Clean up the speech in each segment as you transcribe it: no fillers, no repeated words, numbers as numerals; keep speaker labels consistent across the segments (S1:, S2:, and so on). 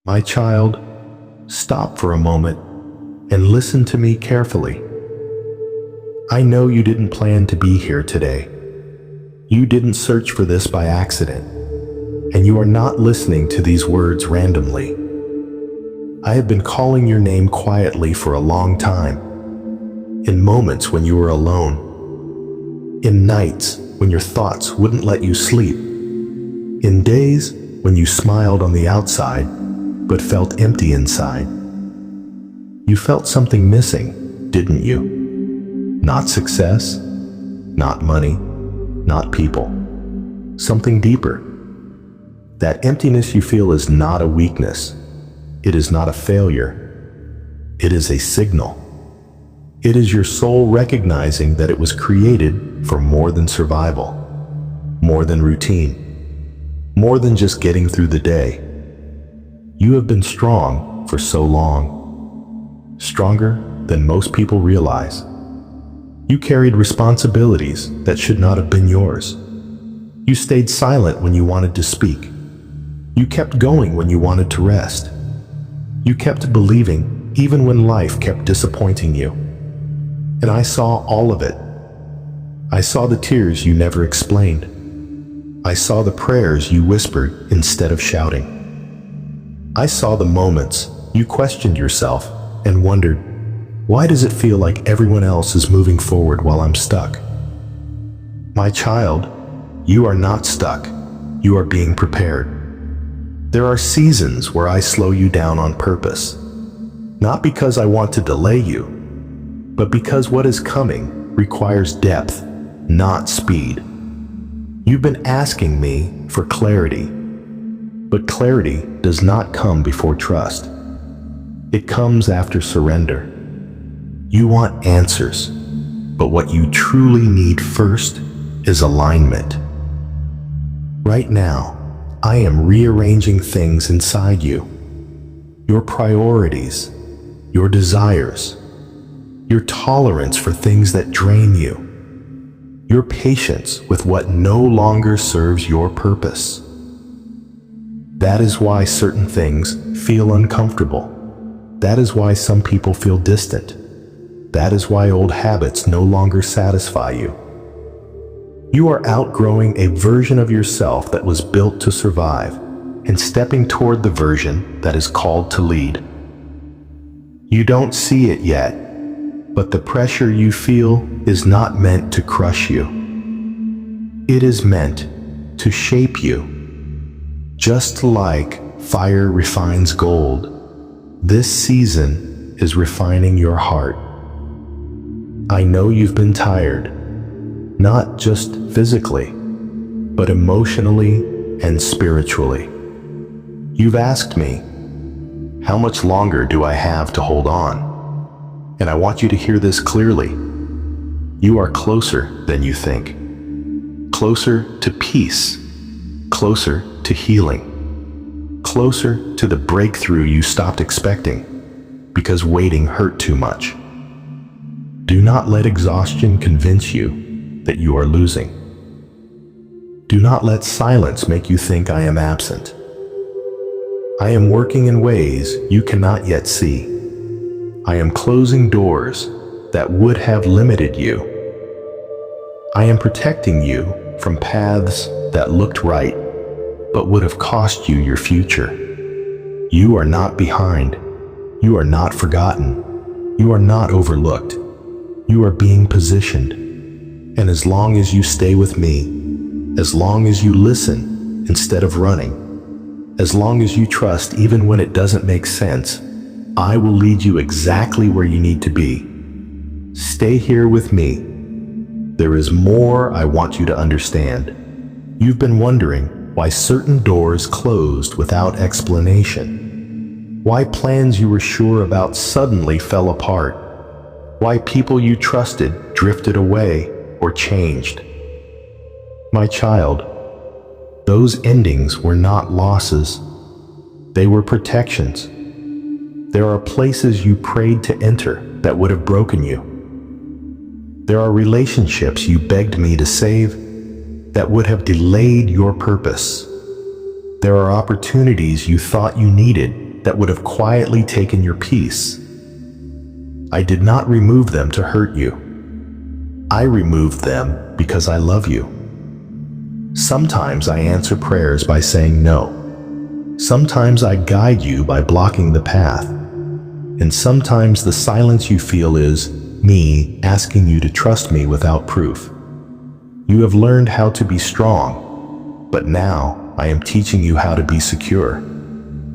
S1: My child, stop for a moment and listen to me carefully. I know you didn't plan to be here today. You didn't search for this by accident, and you are not listening to these words randomly. I have been calling your name quietly for a long time, in moments when you were alone, in nights when your thoughts wouldn't let you sleep, in days when you smiled on the outside but felt empty inside. You felt something missing, didn't you? Not success, not money, not people. Something deeper. That emptiness you feel is not a weakness. It is not a failure. It is a signal. It is your soul recognizing that it was created for more than survival, more than routine, more than just getting through the day. You have been strong for so long, stronger than most people realize. You carried responsibilities that should not have been yours. You stayed silent when you wanted to speak. You kept going when you wanted to rest. You kept believing even when life kept disappointing you. And I saw all of it. I saw the tears you never explained. I saw the prayers you whispered instead of shouting. I saw the moments you questioned yourself and wondered, why does it feel like everyone else is moving forward while I'm stuck? My child, you are not stuck. You are being prepared. There are seasons where I slow you down on purpose, not because I want to delay you, but because what is coming requires depth, not speed. You've been asking me for clarity, but clarity does not come before trust. It comes after surrender. You want answers, but what you truly need first is alignment. Right now, I am rearranging things inside you. Your priorities, your desires, your tolerance for things that drain you, your patience with what no longer serves your purpose. That is why certain things feel uncomfortable. That is why some people feel distant. That is why old habits no longer satisfy you. You are outgrowing a version of yourself that was built to survive and stepping toward the version that is called to lead. You don't see it yet, but the pressure you feel is not meant to crush you. It is meant to shape you. Just like fire refines gold, this season is refining your heart. I know you've been tired, not just physically, but emotionally and spiritually. You've asked me, how much longer do I have to hold on? And I want you to hear this clearly. You are closer than you think. Closer to peace. Closer to healing. Closer to the breakthrough you stopped expecting because waiting hurt too much. Do not let exhaustion convince you that you are losing. Do not let silence make you think I am absent. I am working in ways you cannot yet see. I am closing doors that would have limited you. I am protecting you from paths that looked right, but would have cost you your future. You are not behind. You are not forgotten. You are not overlooked. You are being positioned. And as long as you stay with me, as long as you listen instead of running, as long as you trust even when it doesn't make sense, I will lead you exactly where you need to be. Stay here with me. There is more I want you to understand. You've been wondering why certain doors closed without explanation. Why plans you were sure about suddenly fell apart. Why people you trusted drifted away or changed. My child, those endings were not losses. They were protections. There are places you prayed to enter that would have broken you. There are relationships you begged me to save that would have delayed your purpose. There are opportunities you thought you needed that would have quietly taken your peace. I did not remove them to hurt you. I removed them because I love you. Sometimes I answer prayers by saying no. Sometimes I guide you by blocking the path. And sometimes the silence you feel is me asking you to trust me without proof. You have learned how to be strong, but now I am teaching you how to be secure.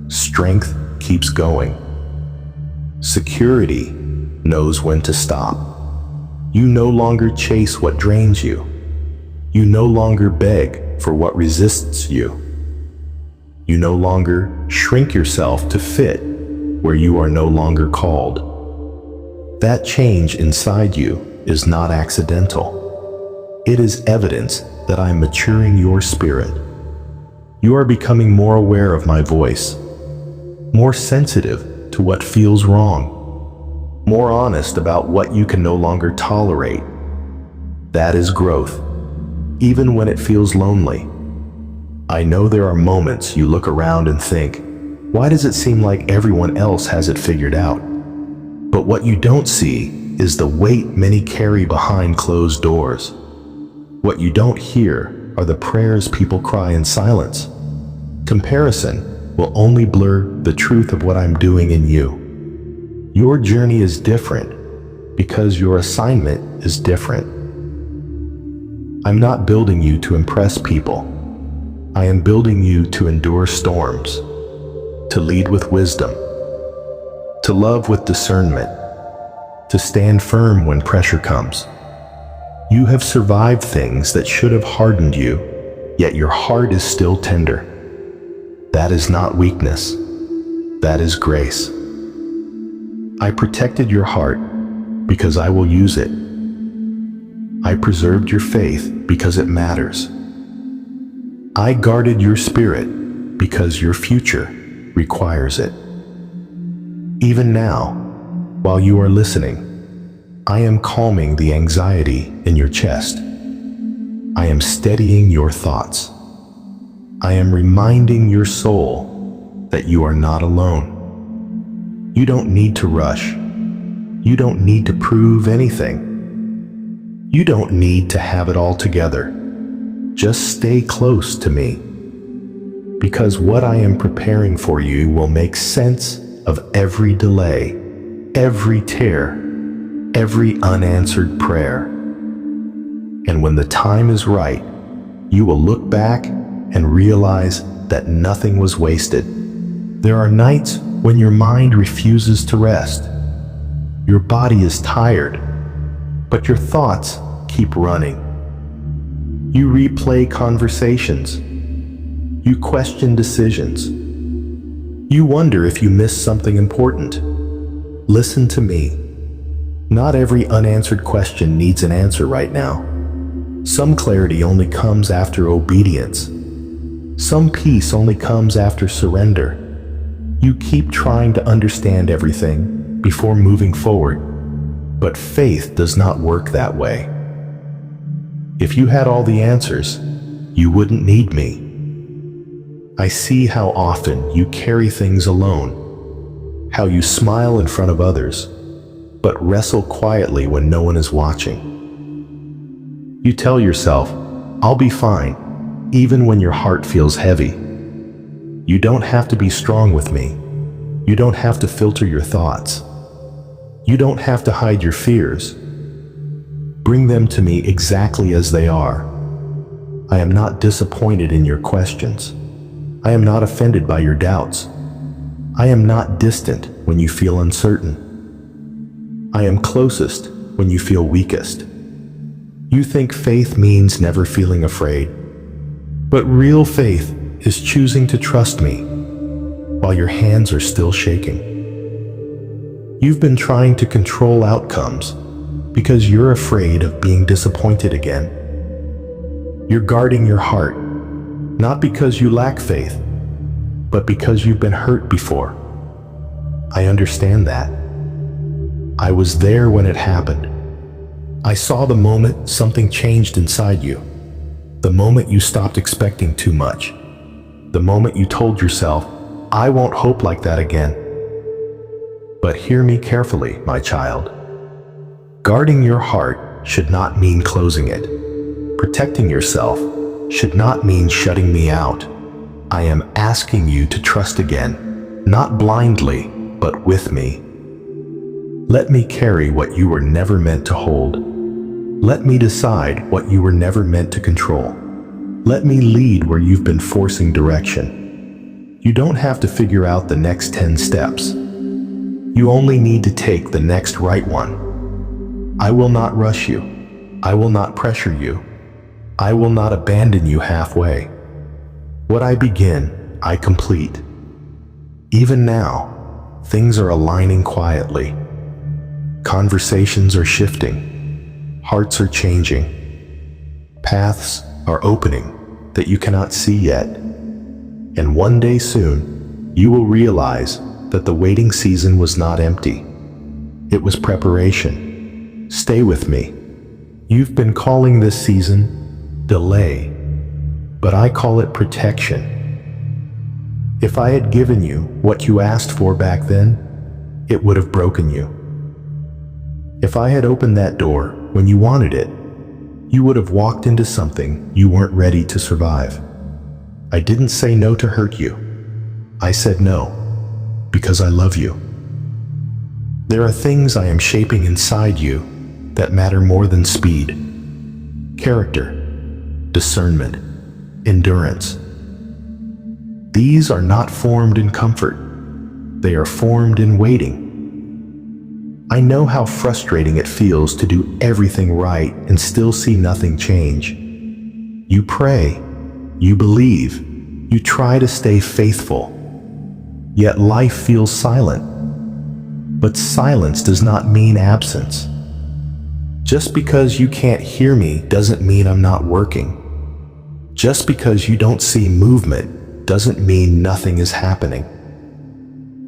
S1: Strength keeps going. Security knows when to stop. You no longer chase what drains you. You no longer beg for what resists you. You no longer shrink yourself to fit where you are no longer called. That change inside you is not accidental. It is evidence that I am maturing your spirit. You are becoming more aware of my voice, more sensitive to what feels wrong, more honest about what you can no longer tolerate. That is growth, even when it feels lonely. I know there are moments you look around and think, why does it seem like everyone else has it figured out? But what you don't see is the weight many carry behind closed doors. What you don't hear are the prayers people cry in silence. Comparison will only blur the truth of what I'm doing in you. Your journey is different because your assignment is different. I'm not building you to impress people. I am building you to endure storms, to lead with wisdom, to love with discernment, to stand firm when pressure comes. You have survived things that should have hardened you, yet your heart is still tender. That is not weakness. That is grace. I protected your heart because I will use it. I preserved your faith because it matters. I guarded your spirit because your future requires it. Even now, while you are listening, I am calming the anxiety in your chest. I am steadying your thoughts. I am reminding your soul that you are not alone. You don't need to rush. You don't need to prove anything. You don't need to have it all together. Just stay close to me, because what I am preparing for you will make sense of every delay, every tear, every unanswered prayer. And when the time is right, you will look back and realize that nothing was wasted. There are nights when your mind refuses to rest. Your body is tired, but your thoughts keep running. You replay conversations. You question decisions. You wonder if you missed something important. Listen to me. Not every unanswered question needs an answer right now. Some clarity only comes after obedience. Some peace only comes after surrender. You keep trying to understand everything before moving forward, but faith does not work that way. If you had all the answers, you wouldn't need me. I see how often you carry things alone, how you smile in front of others, but wrestle quietly when no one is watching. You tell yourself, I'll be fine, even when your heart feels heavy. You don't have to be strong with me. You don't have to filter your thoughts. You don't have to hide your fears. Bring them to me exactly as they are. I am not disappointed in your questions. I am not offended by your doubts. I am not distant when you feel uncertain. I am closest when you feel weakest. You think faith means never feeling afraid, but real faith is choosing to trust me while your hands are still shaking. You've been trying to control outcomes because you're afraid of being disappointed again. You're guarding your heart, not because you lack faith, but because you've been hurt before. I understand that. I was there when it happened. I saw the moment something changed inside you, the moment you stopped expecting too much, the moment you told yourself, I won't hope like that again. But hear me carefully, my child. Guarding your heart should not mean closing it. Protecting yourself should not mean shutting me out. I am asking you to trust again, not blindly, but with me. Let me carry what you were never meant to hold. Let me decide what you were never meant to control. Let me lead where you've been forcing direction. You don't have to figure out the next 10 steps. You only need to take the next right one. I will not rush you. I will not pressure you. I will not abandon you halfway. What I begin, I complete. Even now, things are aligning quietly. Conversations are shifting. Hearts are changing. Paths are opening that you cannot see yet. And one day soon, you will realize that the waiting season was not empty. It was preparation. Stay with me. You've been calling this season delay, but I call it protection. If I had given you what you asked for back then, it would have broken you. If I had opened that door when you wanted it, you would have walked into something you weren't ready to survive. I didn't say no to hurt you. I said no because I love you. There are things I am shaping inside you that matter more than speed. Character, discernment, endurance. These are not formed in comfort. They are formed in waiting. I know how frustrating it feels to do everything right and still see nothing change. You pray, you believe, you try to stay faithful, yet life feels silent. But silence does not mean absence. Just because you can't hear me doesn't mean I'm not working. Just because you don't see movement doesn't mean nothing is happening.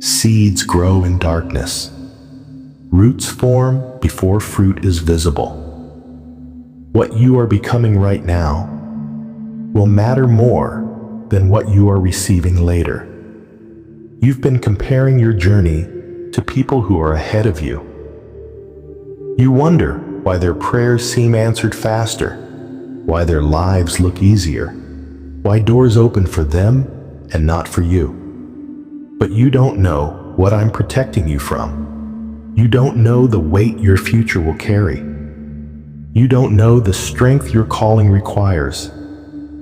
S1: Seeds grow in darkness. Roots form before fruit is visible. What you are becoming right now will matter more than what you are receiving later. You've been comparing your journey to people who are ahead of you. You wonder why their prayers seem answered faster, why their lives look easier, why doors open for them and not for you. But you don't know what I'm protecting you from. You don't know the weight your future will carry. You don't know the strength your calling requires.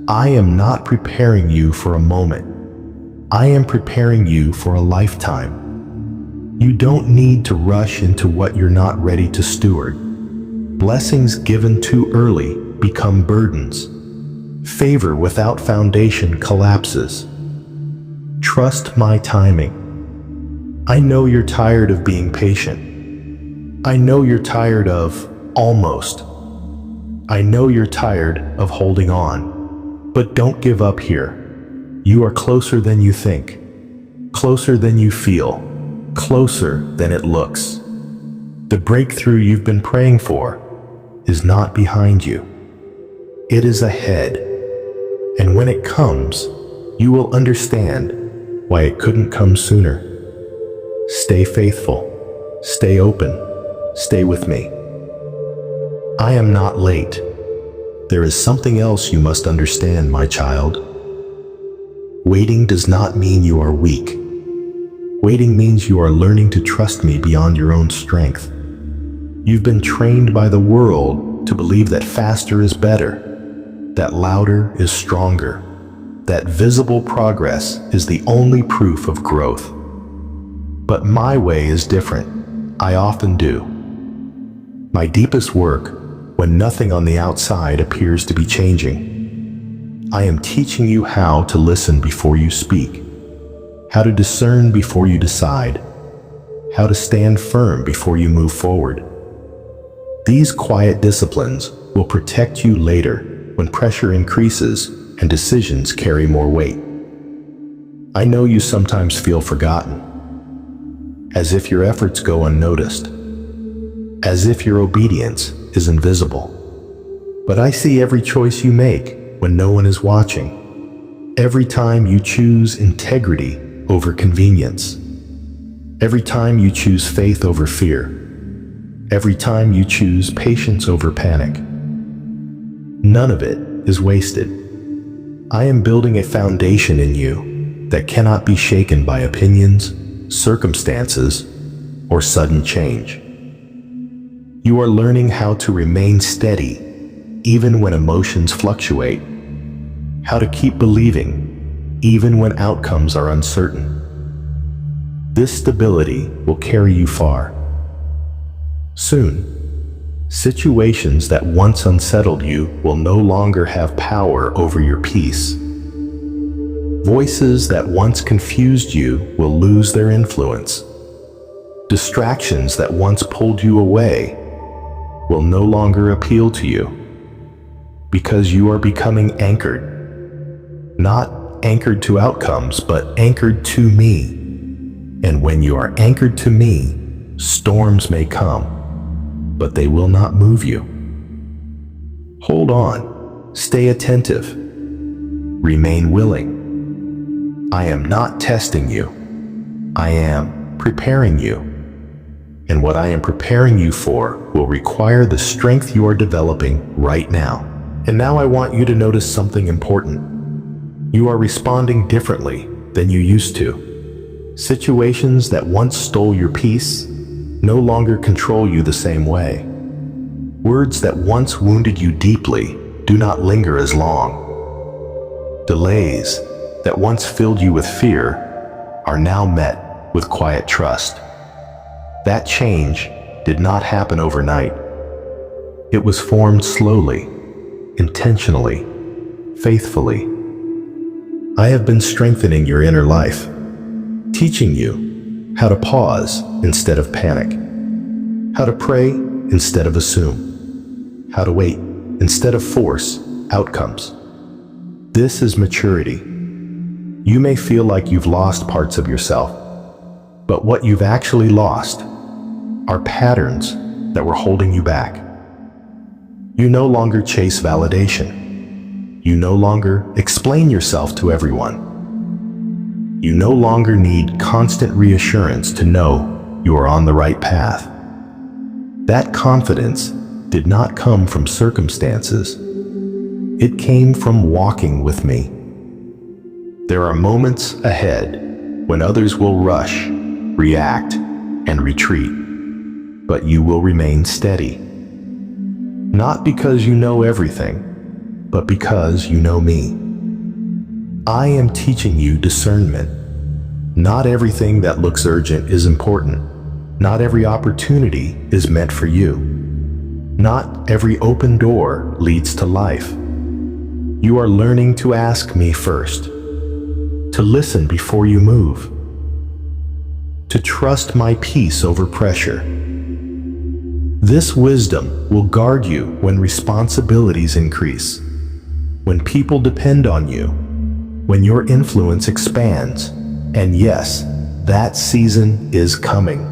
S1: I am not preparing you for a moment. I am preparing you for a lifetime. You don't need to rush into what you're not ready to steward. Blessings given too early become burdens. Favor without foundation collapses. Trust my timing. I know you're tired of being patient. I know you're tired of almost. I know you're tired of holding on. But don't give up here. You are closer than you think. Closer than you feel. Closer than it looks. The breakthrough you've been praying for is not behind you. It is ahead. And when it comes, you will understand why it couldn't come sooner. Stay faithful. Stay open. Stay with me. I am not late. There is something else you must understand, my child. Waiting does not mean you are weak. Waiting means you are learning to trust me beyond your own strength. You've been trained by the world to believe that faster is better, that louder is stronger, that visible progress is the only proof of growth. But my way is different. I often do. My deepest work, when nothing on the outside appears to be changing. I am teaching you how to listen before you speak, how to discern before you decide, how to stand firm before you move forward. These quiet disciplines will protect you later when pressure increases and decisions carry more weight. I know you sometimes feel forgotten, as if your efforts go unnoticed, as if your obedience is invisible. But I see every choice you make when no one is watching. Every time you choose integrity over convenience. Every time you choose faith over fear. Every time you choose patience over panic. None of it is wasted. I am building a foundation in you that cannot be shaken by opinions, circumstances, or sudden change. You are learning how to remain steady even when emotions fluctuate, how to keep believing even when outcomes are uncertain. This stability will carry you far. Soon, situations that once unsettled you will no longer have power over your peace. Voices that once confused you will lose their influence. Distractions that once pulled you away will no longer appeal to you, because you are becoming anchored. Not anchored to outcomes, but anchored to me. And when you are anchored to me, storms may come, but they will not move you. Hold on, stay attentive, remain willing. I am not testing you. I am preparing you. And what I am preparing you for will require the strength you are developing right now. And now I want you to notice something important. You are responding differently than you used to. Situations that once stole your peace no longer control you the same way. Words that once wounded you deeply do not linger as long. Delays that once filled you with fear are now met with quiet trust. That change did not happen overnight. It was formed slowly, intentionally, faithfully. I have been strengthening your inner life, teaching you how to pause instead of panic, how to pray instead of assume, how to wait instead of force outcomes. This is maturity. You may feel like you've lost parts of yourself, but what you've actually lost are patterns that were holding you back. You no longer chase validation. You no longer explain yourself to everyone. You no longer need constant reassurance to know you are on the right path. That confidence did not come from circumstances. It came from walking with me. There are moments ahead when others will rush, react, and retreat, but you will remain steady. Not because you know everything, but because you know me. I am teaching you discernment. Not everything that looks urgent is important. Not every opportunity is meant for you. Not every open door leads to life. You are learning to ask me first, to listen before you move, to trust my peace over pressure. This wisdom will guard you when responsibilities increase, when people depend on you, when your influence expands. And yes, that season is coming.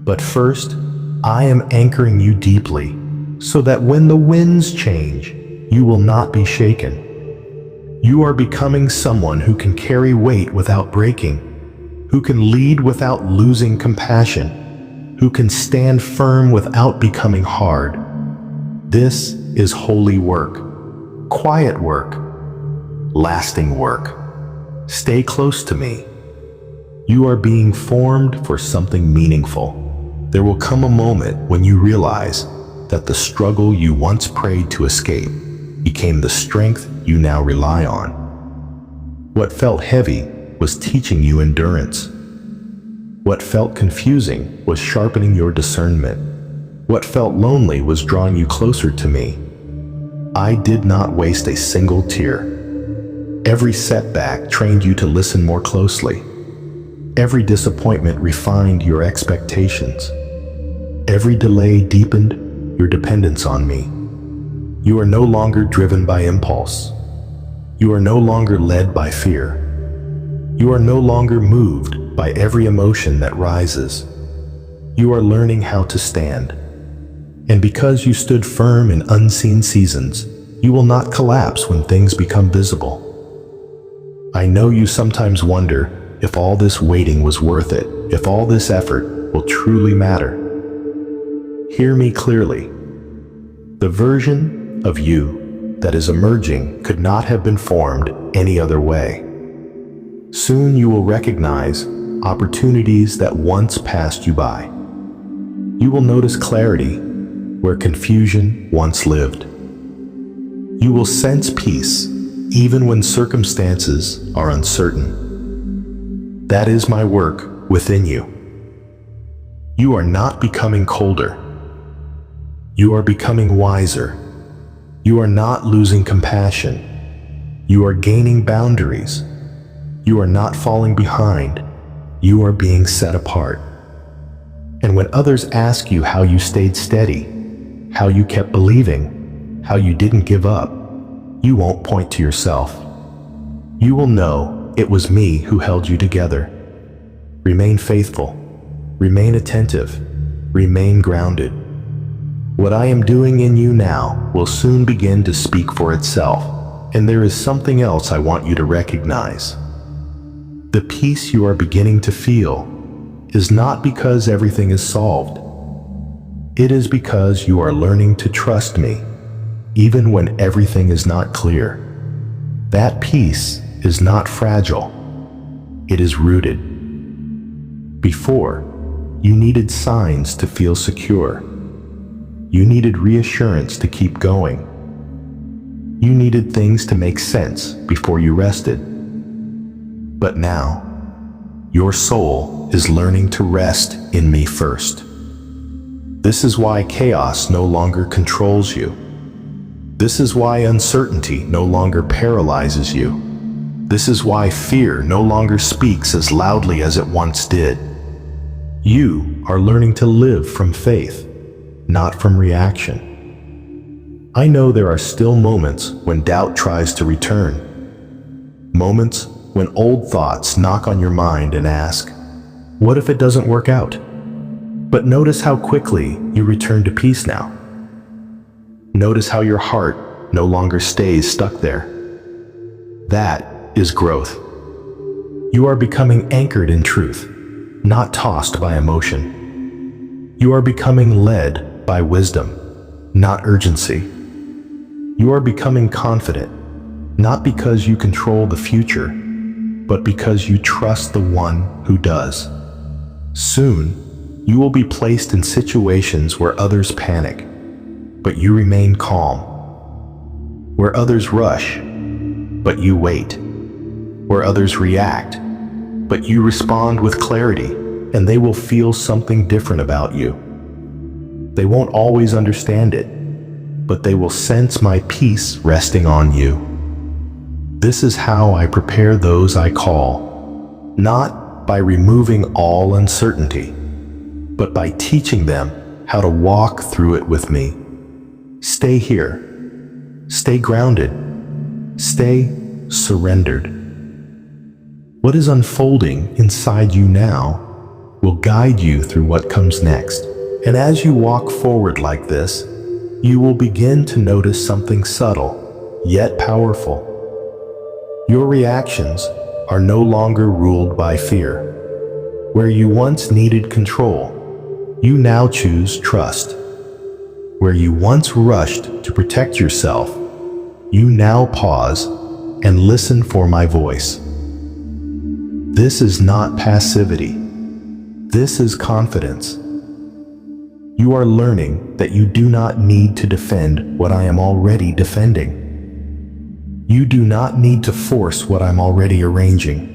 S1: But first, I am anchoring you deeply so that when the winds change, you will not be shaken. You are becoming someone who can carry weight without breaking, who can lead without losing compassion, who can stand firm without becoming hard. This is holy work, quiet work, lasting work. Stay close to me. You are being formed for something meaningful. There will come a moment when you realize that the struggle you once prayed to escape became the strength you now rely on. What felt heavy was teaching you endurance. What felt confusing was sharpening your discernment. What felt lonely was drawing you closer to me. I did not waste a single tear. Every setback trained you to listen more closely. Every disappointment refined your expectations. Every delay deepened your dependence on me. You are no longer driven by impulse. You are no longer led by fear. You are no longer moved by every emotion that rises. You are learning how to stand. And because you stood firm in unseen seasons, you will not collapse when things become visible. I know you sometimes wonder if all this waiting was worth it, if all this effort will truly matter. Hear me clearly. The version of you that is emerging could not have been formed any other way. Soon you will recognize opportunities that once passed you by. You will notice clarity where confusion once lived. You will sense peace even when circumstances are uncertain. That is my work within you. You are not becoming colder. You are becoming wiser. You are not losing compassion. You are gaining boundaries. You are not falling behind. You are being set apart. And when others ask you how you stayed steady, how you kept believing, how you didn't give up, you won't point to yourself. You will know it was me who held you together. Remain faithful. Remain attentive. Remain grounded. What I am doing in you now will soon begin to speak for itself. And there is something else I want you to recognize. The peace you are beginning to feel is not because everything is solved. It is because you are learning to trust me, even when everything is not clear. That peace is not fragile. It is rooted. Before, you needed signs to feel secure. You needed reassurance to keep going. You needed things to make sense before you rested. But now, your soul is learning to rest in me first. This is why chaos no longer controls you. This is why uncertainty no longer paralyzes you. This is why fear no longer speaks as loudly as it once did. You are learning to live from faith, not from reaction. I know there are still moments when doubt tries to return. Moments when old thoughts knock on your mind and ask, what if it doesn't work out? But notice how quickly you return to peace now. Notice how your heart no longer stays stuck there. That is growth. You are becoming anchored in truth, not tossed by emotion. You are becoming led by wisdom, not urgency. You are becoming confident, not because you control the future, but because you trust the one who does. Soon, you will be placed in situations where others panic, but you remain calm. Where others rush, but you wait. Where others react, but you respond with clarity, and they will feel something different about you. They won't always understand it, but they will sense my peace resting on you. This is how I prepare those I call, not by removing all uncertainty, but by teaching them how to walk through it with me. Stay here. Stay grounded. Stay surrendered. What is unfolding inside you now will guide you through what comes next. And as you walk forward like this, you will begin to notice something subtle, yet powerful. Your reactions are no longer ruled by fear. Where you once needed control, you now choose trust. Where you once rushed to protect yourself, you now pause and listen for my voice. This is not passivity. This is confidence. You are learning that you do not need to defend what I am already defending. You do not need to force what I'm already arranging.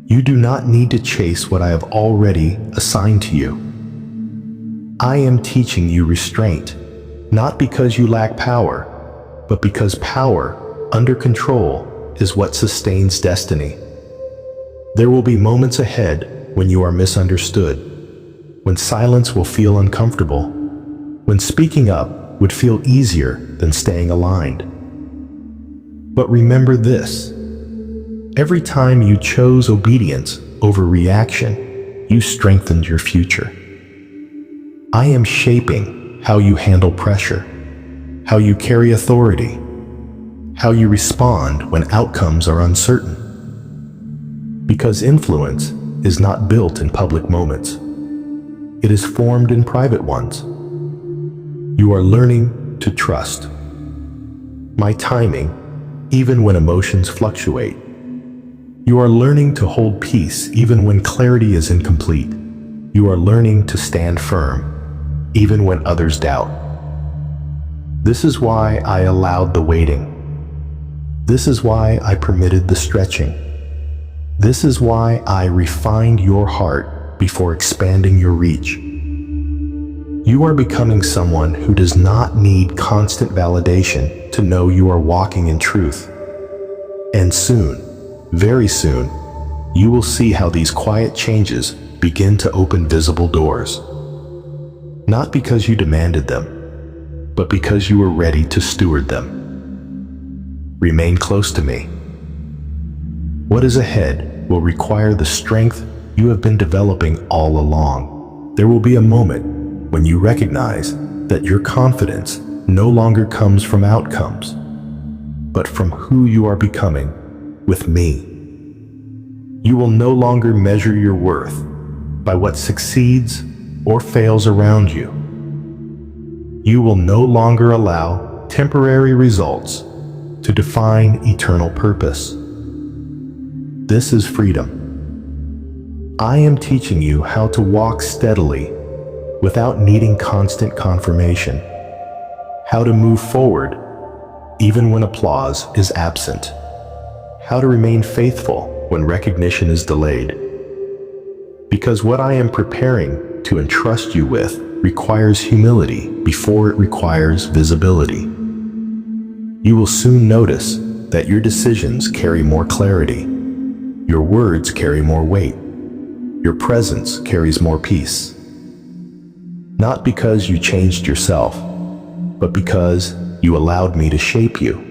S1: You do not need to chase what I have already assigned to you. I am teaching you restraint, not because you lack power, but because power under control is what sustains destiny. There will be moments ahead when you are misunderstood, when silence will feel uncomfortable, when speaking up would feel easier than staying aligned. But remember this: every time you chose obedience over reaction, you strengthened your future. I am shaping how you handle pressure, how you carry authority, how you respond when outcomes are uncertain. Because influence is not built in public moments. It is formed in private ones. You are learning to trust my timing, even when emotions fluctuate. You are learning to hold peace even when clarity is incomplete. You are learning to stand firm, even when others doubt. This is why I allowed the waiting. This is why I permitted the stretching. This is why I refined your heart before expanding your reach. You are becoming someone who does not need constant validation to know you are walking in truth. And soon, very soon, you will see how these quiet changes begin to open visible doors. Not because you demanded them, but because you were ready to steward them. Remain close to me. What is ahead will require the strength you have been developing all along. There will be a moment when you recognize that your confidence no longer comes from outcomes, but from who you are becoming with me. You will no longer measure your worth by what succeeds or fails around you. You will no longer allow temporary results to define eternal purpose. This is freedom. I am teaching you how to walk steadily without needing constant confirmation, how to move forward even when applause is absent, how to remain faithful when recognition is delayed. Because what I am preparing to entrust you with requires humility before it requires visibility. You will soon notice that your decisions carry more clarity, your words carry more weight, your presence carries more peace. Not because you changed yourself, but because you allowed me to shape you.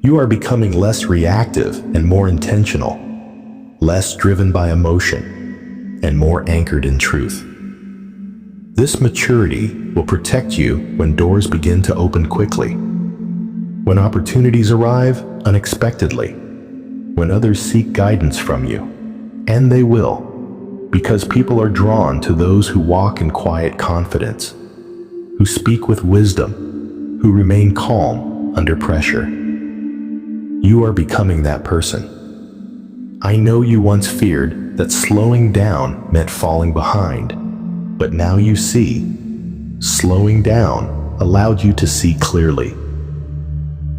S1: You are becoming less reactive and more intentional, less driven by emotion, and more anchored in truth. This maturity will protect you when doors begin to open quickly, when opportunities arrive unexpectedly, when others seek guidance from you, and they will, because people are drawn to those who walk in quiet confidence, who speak with wisdom, who remain calm under pressure. You are becoming that person. I know you once feared that slowing down meant falling behind, but now you see, slowing down allowed you to see clearly.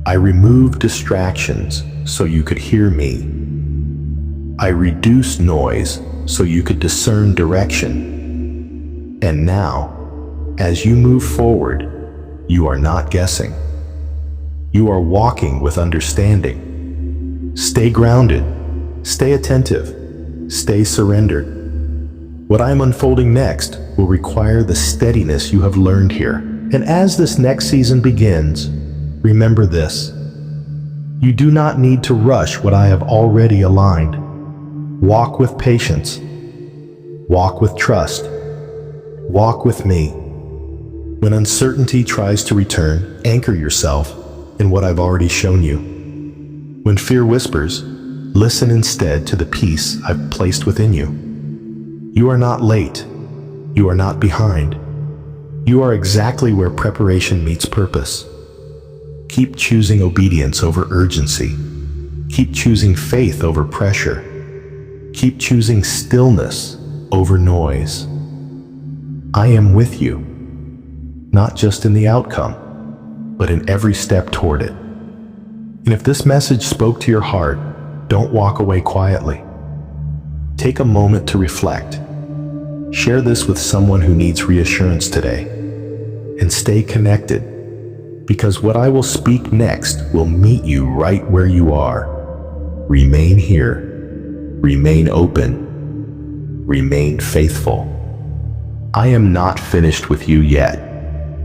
S1: I removed distractions so you could hear me. I reduced noise so you could discern direction. And now, as you move forward, you are not guessing. You are walking with understanding. Stay grounded, stay attentive, stay surrendered. What I am unfolding next will require the steadiness you have learned here. And as this next season begins, remember this. You do not need to rush what I have already aligned. Walk with patience. Walk with trust. Walk with me. When uncertainty tries to return, anchor yourself in what I've already shown you. When fear whispers, listen instead to the peace I've placed within you. You are not late. You are not behind. You are exactly where preparation meets purpose. Keep choosing obedience over urgency. Keep choosing faith over pressure. Keep choosing stillness over noise. I am with you, not just in the outcome, but in every step toward it. And if this message spoke to your heart, don't walk away quietly. Take a moment to reflect. Share this with someone who needs reassurance today. And stay connected, because what I will speak next will meet you right where you are. Remain here. Remain open. Remain faithful. I am not finished with you yet.